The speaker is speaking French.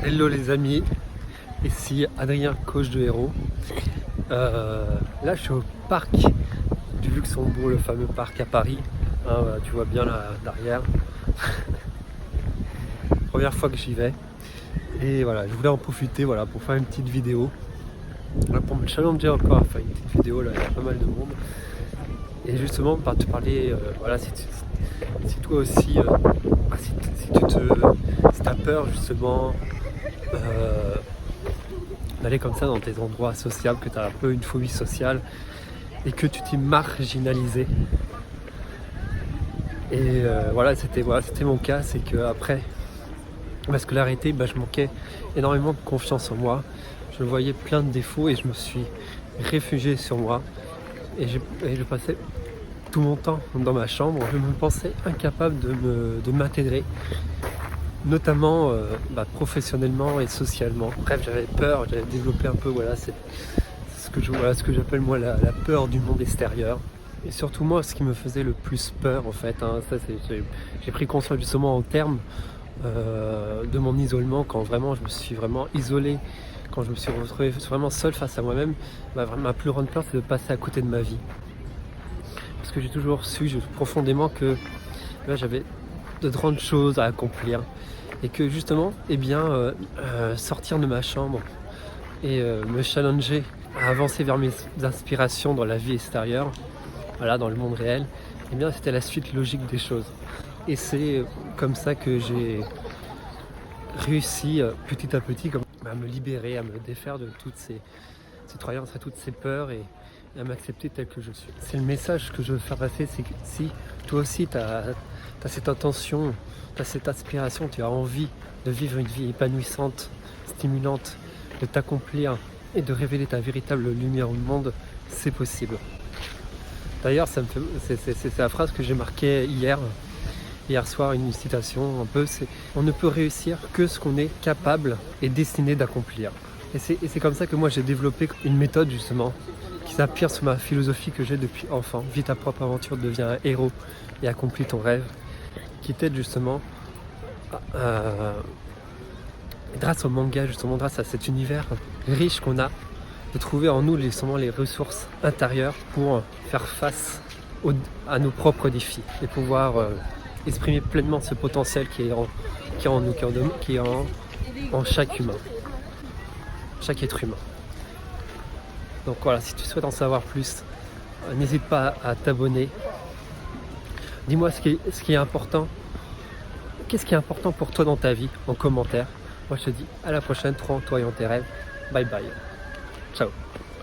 Hello les amis, ici Adrien, coach de héros. Là je suis au parc du Luxembourg, le fameux parc à Paris. Voilà, tu vois bien là derrière. Première fois que j'y vais. Et voilà, je voulais en profiter pour faire une petite vidéo. Pour me challenger encore à faire une petite vidéo, là il y a pas mal de monde. Et justement par te parler, si toi aussi, si t'as peur justement d'aller comme ça dans tes endroits sociaux, que tu as un peu une phobie sociale et que tu t'es marginalisé. Et c'était mon cas, c'est que après ma scolarité, je manquais énormément de confiance en moi. Je voyais plein de défauts et je me suis réfugié sur moi. Et je passais tout mon temps dans ma chambre. Je me pensais incapable de m'intégrer, notamment professionnellement et socialement. Bref, j'avais peur, j'avais développé un peu ce que j'appelle moi la peur du monde extérieur. Et surtout moi, ce qui me faisait le plus peur en fait, j'ai pris conscience justement en termes de mon isolement, quand vraiment je me suis vraiment isolé, quand je me suis retrouvé vraiment seul face à moi-même. Ma plus grande peur, c'est de passer à côté de ma vie. Parce que j'ai toujours su profondément que là, j'avais de grandes choses à accomplir. Et que justement, sortir de ma chambre et me challenger à avancer vers mes inspirations dans la vie extérieure, dans le monde réel, c'était la suite logique des choses. Et c'est comme ça que j'ai réussi petit à petit à me libérer, à me défaire de toutes ces croyances, à toutes ces peurs et à m'accepter tel que je suis. C'est le message que je veux faire passer, c'est que si toi aussi tu as cette intention, tu as cette aspiration, tu as envie de vivre une vie épanouissante, stimulante, de t'accomplir et de révéler ta véritable lumière au monde, c'est possible. D'ailleurs, c'est la phrase que j'ai marquée hier soir, une citation un peu, c'est « On ne peut réussir que ce qu'on est capable et destiné d'accomplir ». Et c'est comme ça que moi j'ai développé une méthode justement qui s'appuie sur ma philosophie que j'ai depuis enfant. Vis ta propre aventure, deviens un héros et accomplis ton rêve, qui t'aide justement grâce au manga, justement grâce à cet univers riche qu'on a, de trouver en nous les ressources intérieures pour faire face à nos propres défis et pouvoir exprimer pleinement ce potentiel qui est en nous, qui est en chaque humain, chaque être humain. Donc voilà, si tu souhaites en savoir plus, n'hésite pas à t'abonner. Dis-moi ce qui est important. Qu'est-ce qui est important pour toi dans ta vie en commentaire. Moi je te dis à la prochaine, toi en tes rêves. Bye bye. Ciao.